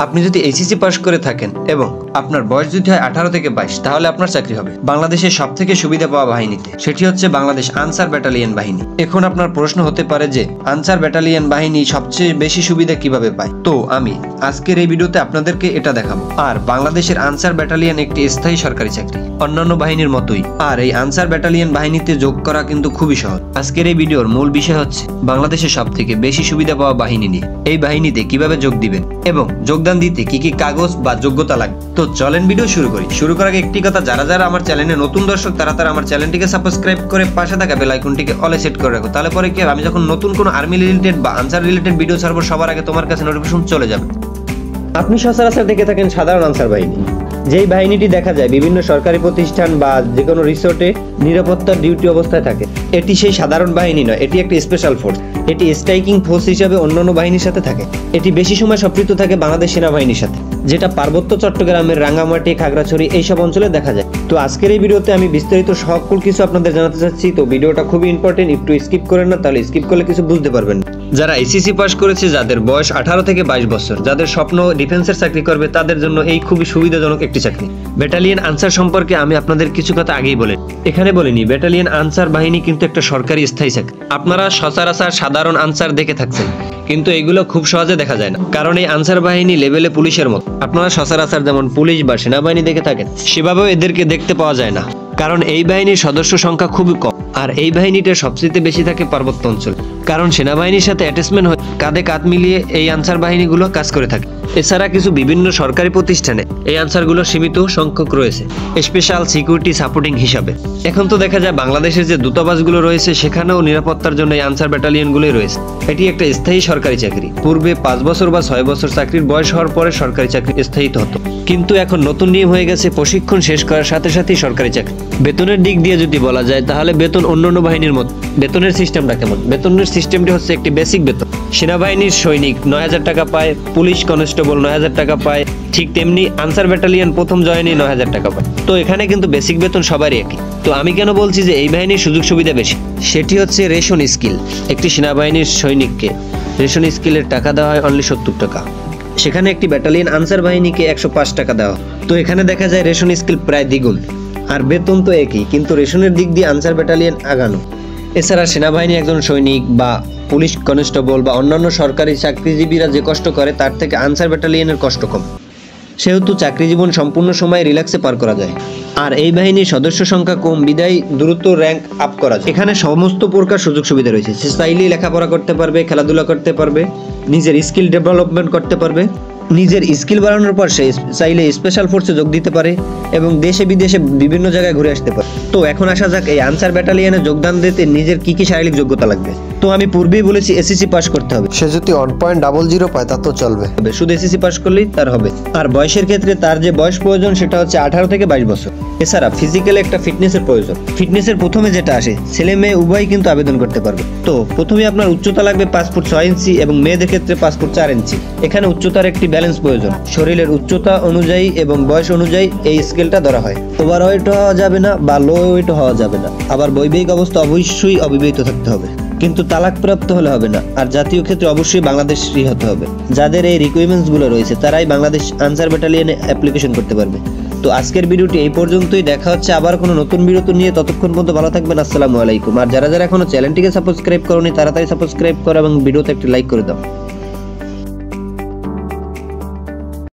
আপনি যদি HSC pass করে থাকেন এবং আপনার বয়স যদি হয় 18 থেকে 22, তাহলে আপনার চাকরি হবে বাংলাদেশের সবথেকে সুবিধা পাওয়া বাহিনীতে, সেটি হচ্ছে বাংলাদেশ আনসার ব্যাটালিয়ন বাহিনী। এখন আপনার প্রশ্ন হতে পারে যে আনসার ব্যাটালিয়ন বাহিনী সবচেয়ে বেশি সুবিধা কিভাবে পায়। তো আমি আজকের এই ভিডিওতে আপনাদেরকে এটা দেখাবো। আর বাংলাদেশের আনসার ব্যাটালিয়ন একটি স্থায়ী সরকারি চাকরি, অন্যান্য বাহিনীর মতোই। আর এই আনসার ব্যাটালিয়ন বাহিনীতে যোগ করা কিন্তু খুবই সহজ। আজকের এই ভিডিওর মূল বিষয় হচ্ছে বাংলাদেশের সবথেকে বেশি সুবিধা পাওয়া বাহিনী নিয়ে, এই বাহিনীতে কিভাবে যোগ দিবেন এবং যোগদান দিতে কি কি কাগজ বা যোগ্যতা লাগবে। তো চলেন ভিডিও শুরু করি। শুরু করার আগে একটি কথা, যারা যারা আমার চ্যানেলে নতুন দর্শক তারা আমার চ্যানেলটিকে সাবস্ক্রাইব করে পাশে থাকা বেল আইকনটিকে অলে সেট করে রাখো। তাহলে পরে কি আমি যখন নতুন কোনো আর্মি রিলেটেড বা আনসার রিলেটেড ভিডিও ছাড়বো সবার আগে তোমার কাছে নোটিফিকেশন চলে যাবে। আপনি সচরাচর দেখে থাকেন সাধারণ আনসার বাহিনী, যেই বাহিনীটি দেখা যায় বিভিন্ন সরকারি প্রতিষ্ঠান বা যে কোনো রিসোর্টে নিরাপত্তার ডিউটি অবস্থায় থাকে। এটি সেই সাধারণ বাহিনী নয়, এটি একটি স্পেশাল ফোর্স। এটি স্ট্রাইকিং ফোর্স হিসাবে অন্যান্য বাহিনীর সাথে থাকে। এটি বেশি সময় সম্পৃক্ত থাকে বাংলাদেশ সেনাবাহিনীর সাথে, যেটা পার্বত্য চট্টগ্রামের রাঙ্গামাটি, খাগড়াছড়ি এইসব অঞ্চলে দেখা যায়। তো আজকের এই ভিডিওতে আমি বিস্তারিত সকল কিছু আপনাদের জানাতে চাচ্ছি। তো ভিডিওটা খুবই ইম্পর্টেন্ট, একটু স্কিপ করেন না, তাহলে স্কিপ করলে কিছু বুঝতে পারবেন। যারা এইচএসসি পাস করেছে, যাদের বয়স 18 থেকে 22 বছর, যাদের স্বপ্ন ডিফেন্সের চাকরি করবে, তাদের জন্য এই খুবই সুবিধাজনক একটি চাকরি। ব্যাটালিয়ন আনসার সম্পর্কে আমি আপনাদের কিছু কথা আগেই বলে এখানে বলিনি। ব্যাটালিয়ন আনসার বাহিনী কিন্তু একটা সরকারি স্থায়ী চাকরি। আপনারা সচরাচর সাধারণ আনসার দেখে থাকছেন, কিন্তু এগুলো খুব সহজে দেখা যায় না, কারণ এই আনসার বাহিনী লেভেলে পুলিশের মতো। আপনারা সচরাচর যেমন পুলিশ বা সেনাবাহিনী দেখে থাকেন, সেভাবেও এদেরকে দেখতে পাওয়া যায় না, কারণ এই বাহিনীর সদস্য সংখ্যা খুবই কম। আর এই বাহিনীটা সবচেয়ে বেশি থাকে পার্বত্য অঞ্চল, কারণ সেনাবাহিনীর সাথে অ্যাটাচমেন্ট হয়ে কাঁধে কাঁধ মিলিয়ে এই আনসার বাহিনীগুলো কাজ করে থাকে। এছাড়া কিছু বিভিন্ন সরকারি প্রতিষ্ঠানে এই আনসারগুলো সীমিত সংখ্যক রয়েছে স্পেশাল সিকিউরিটি সাপোর্টিং হিসাবে। এখন তো দেখা যায় বাংলাদেশের যে দূতাবাসগুলো রয়েছে সেখানেও নিরাপত্তার জন্য এই আনসার ব্যাটালিয়নগুলোই রয়েছে। এটি একটা স্থায়ী সরকারি চাকরি। পূর্বে 5 বছর বা 6 বছর চাকরির বয়স হওয়ার পরে সরকারি চাকরি স্থায়িত হতো, কিন্তু এখন নতুন নিয়ম হয়ে গেছে প্রশিক্ষণ শেষ করার সাথে সাথেই সরকারি চাকরি। বেতনের দিক দিয়ে যদি বলা যায়, তাহলে বেতন অন্যান্য বাহিনীর মতো। বেতনের সিস্টেমটা কেমন? বেতনের সিস্টেমটি হচ্ছে একটি বেসিক বেতন। সেনাবাহিনীর সৈনিক 9000 টাকা পায়, পুলিশ কনস্টেবল 9000 টাকা পায়, ঠিক তেমনি আনসার ব্যাটালিয়ন প্রথম জয়েনই 9000 টাকা পায়। তো এখানে কিন্তু বেসিক বেতন সবারই একই। তো আমি কেন বলছি যে এই বাহিনীর সুযোগ সুবিধা বেশি, সেটি হচ্ছে রেশন স্কিল। একটি সেনাবাহিনীর সৈনিককে রেশন স্কিলের টাকা দেওয়া হয় অনলি 70 টাকা, সেখানে একটি ব্যাটালিয়ন আনসার বাহিনীকে 105 টাকা দেওয়া। তো এখানে দেখা যায় রেশন স্কিল প্রায় দ্বিগুণ, আর বেতন তো একই, কিন্তু রেশনের দিক দিয়ে আনসার ব্যাটালিয়ন আগানো। এছাড়া সেনাবাহিনী একজন সৈনিক বা পুলিশ কনস্টেবল বা অন্যান্য সরকারি চাকরিজীবীরা যে কষ্ট করে, তার থেকে আনসার ব্যাটালিয়নের কষ্ট কম, সেহেতু চাকরি জীবন সম্পূর্ণ সময় রিল্যাক্সে পার করা যায়। আর এই বাহিনীর সদস্য সংখ্যা কম বিদায় দ্রুত র্যাঙ্ক আপ করা যায়। এখানে সমস্ত প্রকার সুযোগ সুবিধা রয়েছে। সে চাইলেই লেখাপড়া করতে পারবে, খেলাধুলা করতে পারবে, নিজের স্কিল ডেভেলপমেন্ট করতে পারবে, নিজের স্কিল বাড়ানোর পর সে চাইলে স্পেশাল ফোর্সে যোগ দিতে পারে এবং দেশে বিদেশে বিভিন্ন জায়গায় ঘুরে আসতে পারে। তো এখন আসা যাক এই আনসার ব্যাটালিয়নে যোগদান দিতে নিজের কি কি শারীরিক যোগ্যতা লাগবে। তো আমি পূর্বেই বলেছি এসএসসি পাস করতে হবে। সে যদি 1.00 পায় তা তো চলবে, শুধু এসএসসি পাস করলেই তার হবে। আর বয়সের ক্ষেত্রে তার যে বয়স প্রয়োজন সেটা হচ্ছে 18 থেকে 22 বছর। এছাড়া ফিজিক্যাল একটা ফিটনেসের প্রয়োজন। ফিটনেসের প্রথমে যেটা আসে, ছেলে মেয়ে উভয়ই কিন্তু আবেদন করতে পারবে। তো প্রথমে আপনার উচ্চতা লাগবে 5 ফুট 6 ইঞ্চি এবং মেয়েদের ক্ষেত্রে 5 ফুট 4 ইঞ্চি। এখানে উচ্চতার একটি ব্যালেন্স প্রয়োজন। শরীরের উচ্চতা অনুযায়ী এবং বয়স অনুযায়ী এই স্কেলটা ধরা হয়। ওভার ওয়েট হওয়া যাবে না বা লো ওয়েট হওয়া যাবে না। আবার বৈবাহিক অবস্থা অবশ্যই অবিবাহিত থাকতে হবে, কিন্তু তালাকপ্রাপ্ত হলে হবে না। আর জাতীয় ক্ষেত্রে অবশ্যই বাংলাদেশি হতে হবে। যাদের এই রিকোয়ারমেন্টস গুলো রয়েছে তারাই বাংলাদেশ আনসার ব্যাটালিয়নে অ্যাপ্লিকেশন করতে পারবে। তো আজকের ভিডিওটি এই পর্যন্তই। দেখা হচ্ছে আবার কোনো নতুন ভিডিও নিয়ে। ততক্ষণ পর্যন্ত ভালো থাকবেন। আসসালামু আলাইকুম। আর যারা যারা এখনো চ্যানেলটিকে সাবস্ক্রাইব করোনি, তাড়াতাড়ি সাবস্ক্রাইব করো এবং ভিডিওতে একটি লাইক করে দাও।